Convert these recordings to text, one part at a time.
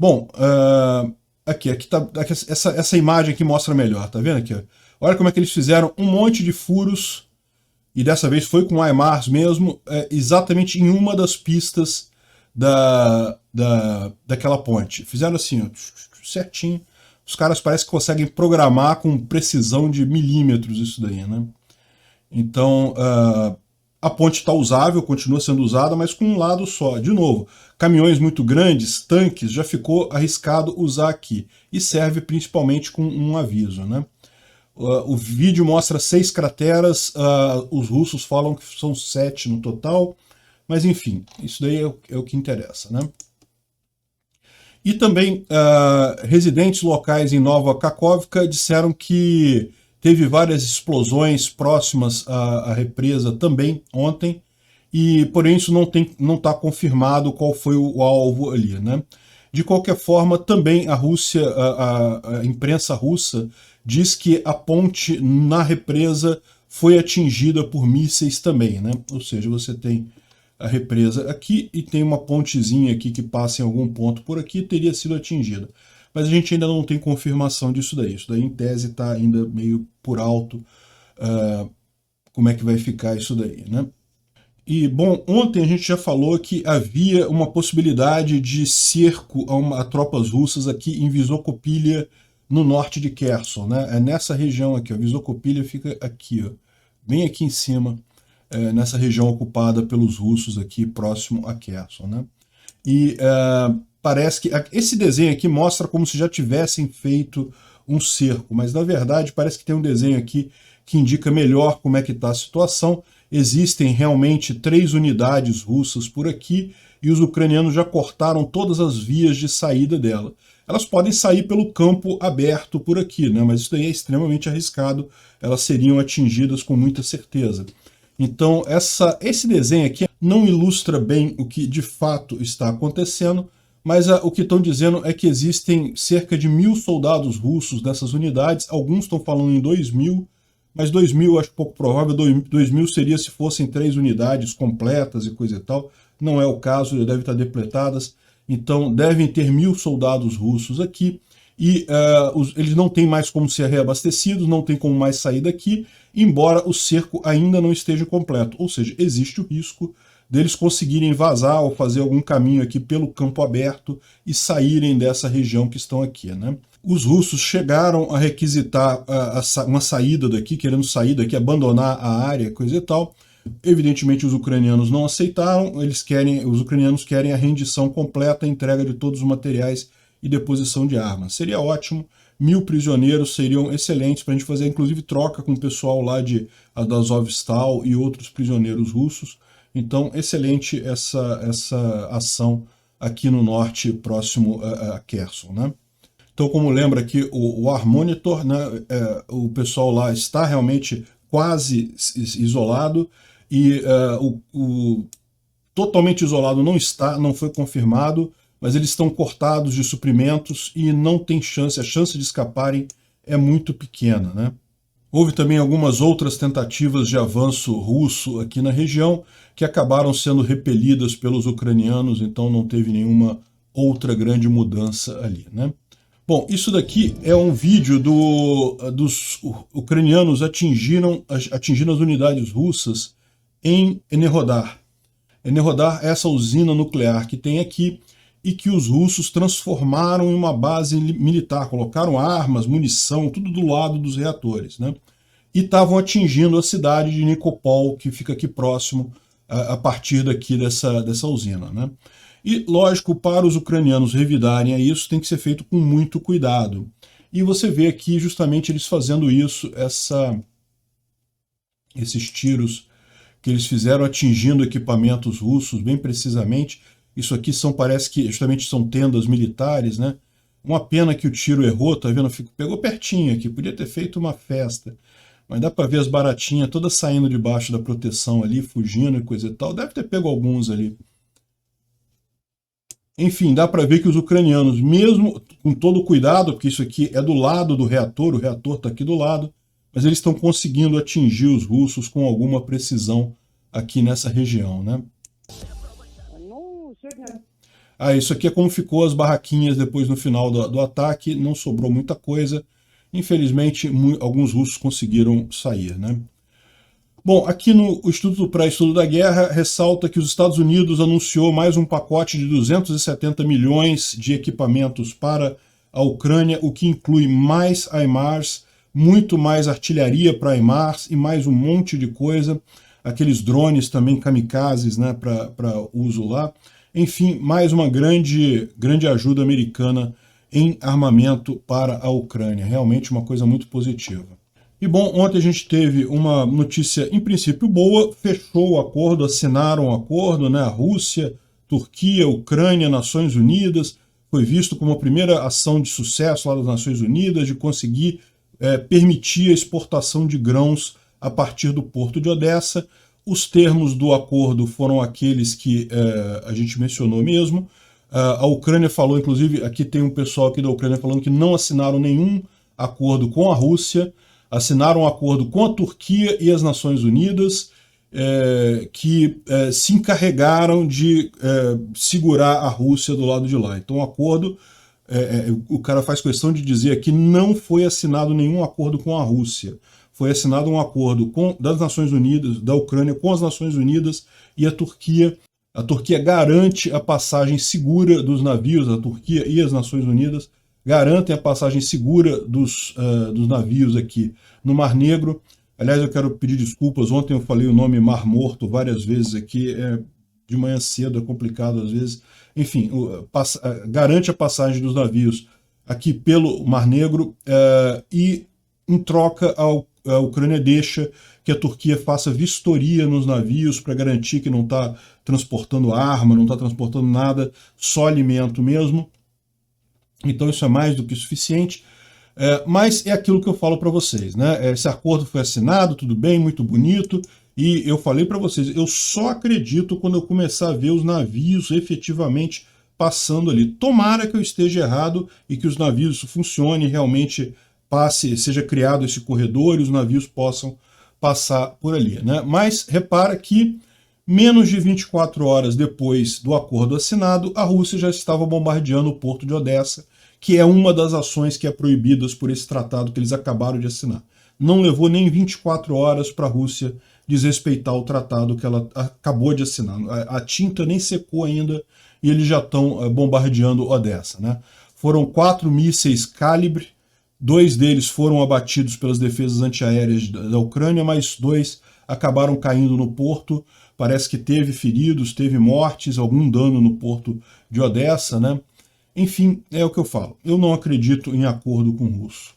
Bom, aqui tá, aqui, essa imagem aqui mostra melhor, tá vendo aqui? Ó? Olha como é que eles fizeram um monte de furos, e dessa vez foi com HIMARS mesmo, exatamente em uma das pistas daquela ponte. Fizeram assim, ó, certinho. Os caras parecem que conseguem programar com precisão de milímetros isso daí, né? Então, a ponte está usável, continua sendo usada, mas com um lado só. De novo, caminhões muito grandes, tanques, já ficou arriscado usar aqui. E serve principalmente com um aviso, né? O vídeo mostra 6 crateras, os russos falam que são 7 no total, mas enfim, isso daí é o que interessa, né? E também residentes locais em Nova Kakhovka disseram que teve várias explosões próximas à represa também ontem, e porém isso não está confirmado qual foi o alvo ali, né? De qualquer forma, também a Rússia, a imprensa russa diz que a ponte na represa foi atingida por mísseis também, né? Ou seja, você tem a represa aqui e tem uma pontezinha aqui que passa em algum ponto por aqui, teria sido atingida. Mas a gente ainda não tem confirmação disso daí. Isso daí, em tese, está ainda meio por alto como é que vai ficar isso daí, né? E, bom, ontem a gente já falou que havia uma possibilidade de cerco a tropas russas aqui em Visokopilya, no norte de Kherson, né? É nessa região aqui, ó. Visokopilya fica aqui, ó, bem aqui em cima, nessa região ocupada pelos russos aqui, próximo a Kherson, né? E parece que esse desenho aqui mostra como se já tivessem feito um cerco, mas na verdade parece que tem um desenho aqui que indica melhor como é que está a situação. Existem realmente 3 unidades russas por aqui e os ucranianos já cortaram todas as vias de saída dela. Elas podem sair pelo campo aberto por aqui, né? Mas isso daí é extremamente arriscado, elas seriam atingidas com muita certeza. Então, esse desenho aqui não ilustra bem o que de fato está acontecendo, mas o que estão dizendo é que existem cerca de 1.000 soldados russos dessas unidades, alguns estão falando em 2.000, mas 2.000 eu acho pouco provável, 2.000 seria se fossem 3 unidades completas e coisa e tal, não é o caso, já devem estar depletadas, então devem ter 1.000 soldados russos aqui, e eles não têm mais como ser reabastecidos, não tem como mais sair daqui, embora o cerco ainda não esteja completo. Ou seja, existe o risco deles conseguirem vazar ou fazer algum caminho aqui pelo campo aberto e saírem dessa região que estão aqui, né? Os russos chegaram a requisitar uma saída daqui, querendo sair daqui, abandonar a área, coisa e tal. Evidentemente os ucranianos não aceitaram, os ucranianos querem a rendição completa, a entrega de todos os materiais e deposição de armas. Seria ótimo, 1.000 prisioneiros seriam excelentes para a gente fazer, inclusive, troca com o pessoal lá da Azovstal e outros prisioneiros russos. Então, excelente essa ação aqui no norte, próximo a Kherson, né? Então, como lembra aqui o War Monitor, né, o pessoal lá está realmente quase isolado e totalmente isolado não está, não foi confirmado, mas eles estão cortados de suprimentos e não tem chance, a chance de escaparem é muito pequena, né? Houve também algumas outras tentativas de avanço russo aqui na região que acabaram sendo repelidas pelos ucranianos, então não teve nenhuma outra grande mudança ali, né? Bom, isso daqui é um vídeo dos ucranianos atingindo as unidades russas em Enerhodar. Enerhodar é essa usina nuclear que tem aqui e que os russos transformaram em uma base militar, colocaram armas, munição, tudo do lado dos reatores, né? E estavam atingindo a cidade de Nikopol, que fica aqui próximo, a partir daqui dessa usina, né? E, lógico, para os ucranianos revidarem a isso, tem que ser feito com muito cuidado. E você vê aqui justamente eles fazendo isso, esses tiros que eles fizeram atingindo equipamentos russos, bem precisamente. Isso aqui parece que justamente são tendas militares, né? Uma pena que o tiro errou, tá vendo? Pegou pertinho aqui, podia ter feito uma festa. Mas dá para ver as baratinhas todas saindo debaixo da proteção ali, fugindo e coisa e tal. Deve ter pego alguns ali. Enfim, dá para ver que os ucranianos, mesmo com todo o cuidado, porque isso aqui é do lado do reator, o reator está aqui do lado, mas eles estão conseguindo atingir os russos com alguma precisão aqui nessa região, né? isso aqui é como ficou as barraquinhas depois no final do ataque, não sobrou muita coisa. Infelizmente, alguns russos conseguiram sair, né? Bom, aqui no Instituto para Estudo da Guerra ressalta que os Estados Unidos anunciou mais um pacote de 270 milhões de equipamentos para a Ucrânia, o que inclui mais HIMARS, muito mais artilharia para HIMARS e mais um monte de coisa, aqueles drones também kamikazes, né, para uso lá. Enfim, mais uma grande ajuda americana em armamento para a Ucrânia. Realmente uma coisa muito positiva. E bom, ontem a gente teve uma notícia em princípio boa, fechou o acordo, assinaram o acordo, né? A Rússia, Turquia, Ucrânia, Nações Unidas, foi visto como a primeira ação de sucesso lá das Nações Unidas de conseguir permitir a exportação de grãos a partir do porto de Odessa. Os termos do acordo foram aqueles que a gente mencionou mesmo. A Ucrânia falou, inclusive, aqui tem um pessoal aqui da Ucrânia falando que não assinaram nenhum acordo com a Rússia, assinaram um acordo com a Turquia e as Nações Unidas, que se encarregaram de segurar a Rússia do lado de lá. Então o acordo, o cara faz questão de dizer que não foi assinado nenhum acordo com a Rússia. Foi assinado um acordo das Nações Unidas, da Ucrânia com as Nações Unidas e a Turquia. A Turquia garante a passagem segura dos navios, a Turquia e as Nações Unidas garantem a passagem segura dos navios aqui no Mar Negro. Aliás, eu quero pedir desculpas, ontem eu falei o nome Mar Morto várias vezes aqui, de manhã cedo, é complicado às vezes. Enfim, garante a passagem dos navios aqui pelo Mar Negro e, em troca, a Ucrânia deixa que a Turquia faça vistoria nos navios para garantir que não está transportando arma, não está transportando nada, só alimento mesmo. Então isso é mais do que suficiente, mas é aquilo que eu falo para vocês, né? Esse acordo foi assinado, tudo bem, muito bonito, e eu falei para vocês, eu só acredito quando eu começar a ver os navios efetivamente passando ali. Tomara que eu esteja errado e que os navios funcionem, realmente seja criado esse corredor e os navios possam passar por ali, né? Mas repara que menos de 24 horas depois do acordo assinado, a Rússia já estava bombardeando o porto de Odessa, que é uma das ações que é proibidas por esse tratado que eles acabaram de assinar. Não levou nem 24 horas para a Rússia desrespeitar o tratado que ela acabou de assinar. A tinta nem secou ainda e eles já estão bombardeando Odessa, né? Foram 4 mísseis Calibre, 2 deles foram abatidos pelas defesas antiaéreas da Ucrânia, mas 2 acabaram caindo no porto. Parece que teve feridos, teve mortes, algum dano no porto de Odessa, né? Enfim, é o que eu falo. Eu não acredito em acordo com o russo.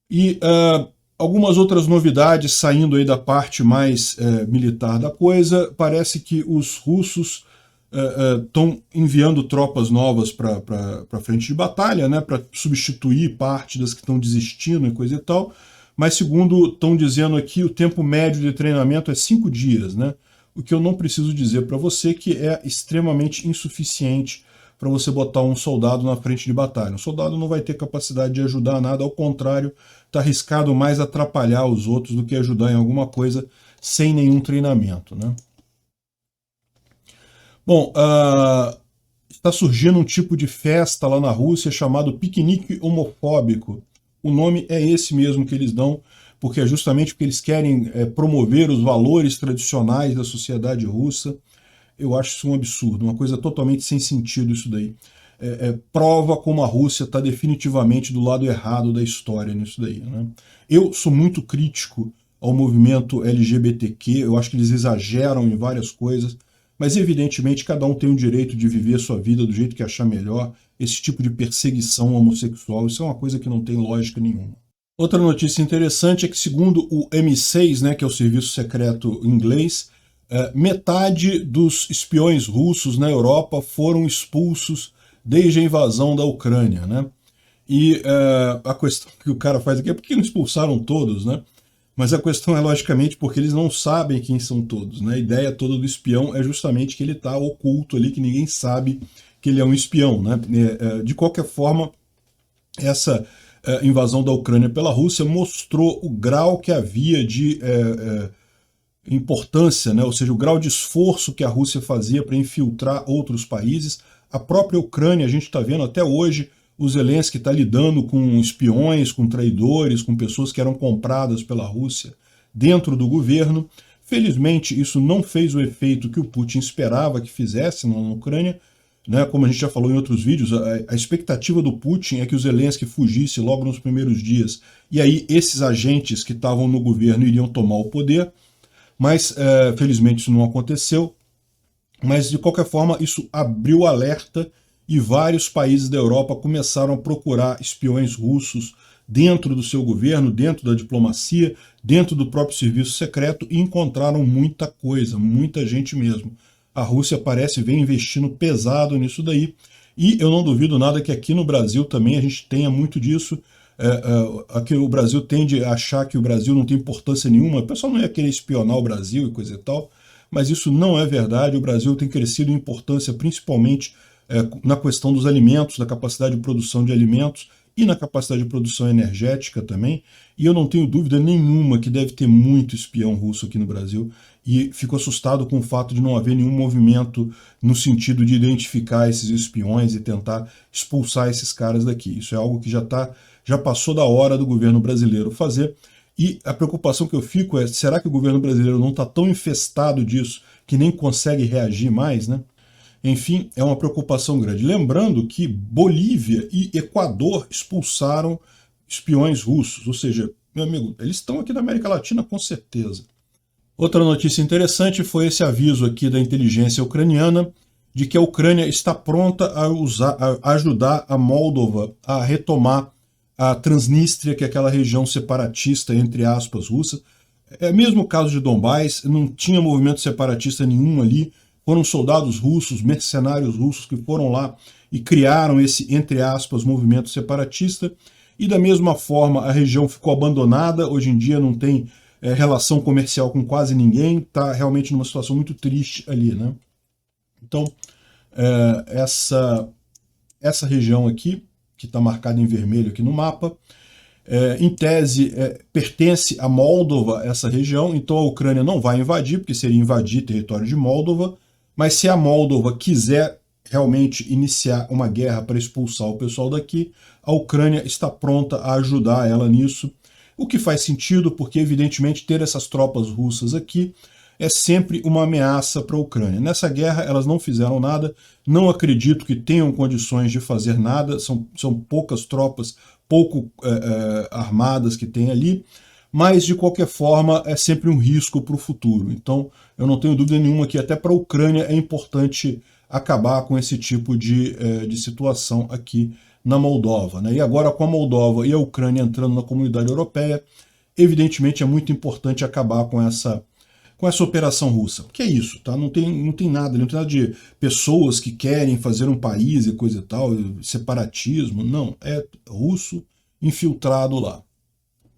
E algumas outras novidades saindo aí da parte mais militar da coisa. Parece que os russos estão enviando tropas novas para a frente de batalha, né? Para substituir parte das que estão desistindo e coisa e tal. Mas segundo estão dizendo aqui, o tempo médio de treinamento é 5 dias, né? O que eu não preciso dizer para você que é extremamente insuficiente para você botar um soldado na frente de batalha. O soldado não vai ter capacidade de ajudar nada, ao contrário, está arriscado mais atrapalhar os outros do que ajudar em alguma coisa sem nenhum treinamento, né? Bom, está surgindo um tipo de festa lá na Rússia chamado piquenique homofóbico. O nome é esse mesmo que eles dão, porque é justamente porque eles querem promover os valores tradicionais da sociedade russa. Eu acho isso um absurdo, uma coisa totalmente sem sentido isso daí. Prova como a Rússia está definitivamente do lado errado da história nisso daí, né? Eu sou muito crítico ao movimento LGBTQ, eu acho que eles exageram em várias coisas, mas evidentemente cada um tem o direito de viver a sua vida do jeito que achar melhor. Esse tipo de perseguição homossexual, isso é uma coisa que não tem lógica nenhuma. Outra notícia interessante é que, segundo o MI6, né, que é o serviço secreto inglês, metade dos espiões russos na Europa foram expulsos desde a invasão da Ucrânia, né? E a questão que o cara faz aqui é por que não expulsaram todos, né? Mas a questão é, logicamente, porque eles não sabem quem são todos, né? A ideia toda do espião é justamente que ele está oculto ali, que ninguém sabe que ele é um espião, né? De qualquer forma, essa invasão da Ucrânia pela Rússia mostrou o grau que havia de importância, né, ou seja, o grau de esforço que a Rússia fazia para infiltrar outros países. A própria Ucrânia, a gente está vendo até hoje, o Zelensky está lidando com espiões, com traidores, com pessoas que eram compradas pela Rússia dentro do governo. Felizmente, isso não fez o efeito que o Putin esperava que fizesse na Ucrânia, né? Como a gente já falou em outros vídeos, a expectativa do Putin é que o Zelensky fugisse logo nos primeiros dias, e aí esses agentes que estavam no governo iriam tomar o poder, mas felizmente isso não aconteceu. Mas de qualquer forma isso abriu alerta e vários países da Europa começaram a procurar espiões russos dentro do seu governo, dentro da diplomacia, dentro do próprio serviço secreto, e encontraram muita coisa, muita gente mesmo. A Rússia parece vem investindo pesado nisso daí, e eu não duvido nada que aqui no Brasil também a gente tenha muito disso. Aqui o Brasil tende a achar que o Brasil não tem importância nenhuma, o pessoal não ia querer espionar o Brasil e coisa e tal, mas isso não é verdade. O Brasil tem crescido em importância principalmente na questão dos alimentos, da capacidade de produção de alimentos e na capacidade de produção energética também, e eu não tenho dúvida nenhuma que deve ter muito espião russo aqui no Brasil, e fico assustado com o fato de não haver nenhum movimento no sentido de identificar esses espiões e tentar expulsar esses caras daqui. Isso é algo que já passou da hora do governo brasileiro fazer, e a preocupação que eu fico é, será que o governo brasileiro não está tão infestado disso que nem consegue reagir mais, né? Enfim, é uma preocupação grande. Lembrando que Bolívia e Equador expulsaram espiões russos, ou seja, meu amigo, eles estão aqui na América Latina com certeza. Outra notícia interessante foi esse aviso aqui da inteligência ucraniana de que a Ucrânia está pronta a ajudar a Moldova a retomar a Transnistria, que é aquela região separatista, entre aspas, russa. É o mesmo caso de Donbás, não tinha movimento separatista nenhum ali, foram soldados russos, mercenários russos que foram lá e criaram esse, entre aspas, movimento separatista, e da mesma forma a região ficou abandonada, hoje em dia não tem relação comercial com quase ninguém, está realmente numa situação muito triste ali, né? Então, essa região aqui, que está marcada em vermelho aqui no mapa, em tese pertence a Moldova, essa região, então a Ucrânia não vai invadir, porque seria invadir território de Moldova, mas se a Moldova quiser realmente iniciar uma guerra para expulsar o pessoal daqui, a Ucrânia está pronta a ajudar ela nisso, o que faz sentido, porque evidentemente ter essas tropas russas aqui é sempre uma ameaça para a Ucrânia. Nessa guerra elas não fizeram nada, não acredito que tenham condições de fazer nada, são poucas tropas, pouco armadas que tem ali, mas de qualquer forma é sempre um risco para o futuro. Então eu não tenho dúvida nenhuma que até para a Ucrânia é importante acabar com esse tipo de situação aqui na Moldova, né? E agora com a Moldova e a Ucrânia entrando na comunidade europeia, evidentemente é muito importante acabar com essa operação russa. Que é isso, tá? Não tem nada, não tem nada de pessoas que querem fazer um país e coisa e tal, separatismo, não, é russo infiltrado lá.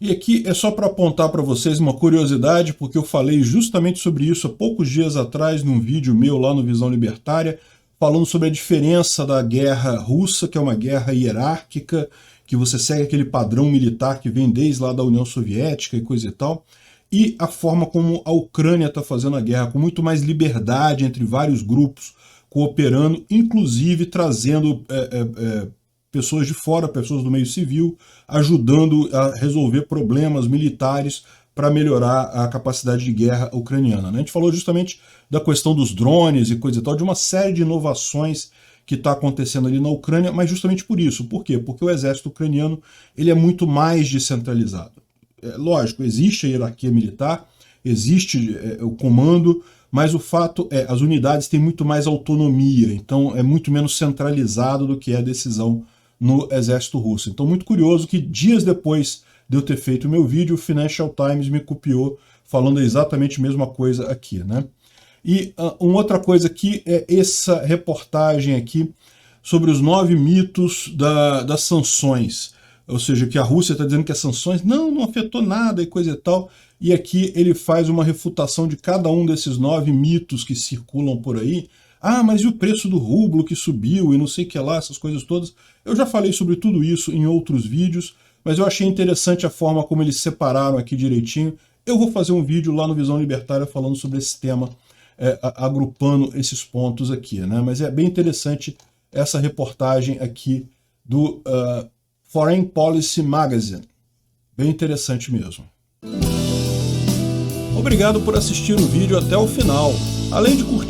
E aqui é só para apontar para vocês uma curiosidade, porque eu falei justamente sobre isso há poucos dias atrás num vídeo meu lá no Visão Libertária, falando sobre a diferença da guerra russa, que é uma guerra hierárquica, que você segue aquele padrão militar que vem desde lá da União Soviética e coisa e tal, e a forma como a Ucrânia está fazendo a guerra, com muito mais liberdade entre vários grupos cooperando, inclusive trazendo pessoas de fora, pessoas do meio civil, ajudando a resolver problemas militares para melhorar a capacidade de guerra ucraniana, né? A gente falou justamente da questão dos drones e coisa e tal, de uma série de inovações que está acontecendo ali na Ucrânia, mas justamente por isso. Por quê? Porque o exército ucraniano ele é muito mais descentralizado. Lógico, existe a hierarquia militar, existe o comando, mas o fato é as unidades têm muito mais autonomia, então é muito menos centralizado do que é a decisão no exército russo. Então muito curioso que dias depois de eu ter feito o meu vídeo, o Financial Times me copiou falando exatamente a mesma coisa aqui, né? E uma outra coisa aqui é essa reportagem aqui sobre os 9 mitos das sanções. Ou seja, que a Rússia está dizendo que as sanções não afetou nada e coisa e tal. E aqui ele faz uma refutação de cada um desses 9 mitos que circulam por aí. Ah, mas e o preço do rublo que subiu e não sei o que lá, essas coisas todas. Eu já falei sobre tudo isso em outros vídeos, mas eu achei interessante a forma como eles separaram aqui direitinho. Eu vou fazer um vídeo lá no Visão Libertária falando sobre esse tema, agrupando esses pontos aqui, né? Mas é bem interessante essa reportagem aqui do Foreign Policy Magazine. Bem interessante mesmo. Obrigado por assistir o vídeo até o final. Além de curtir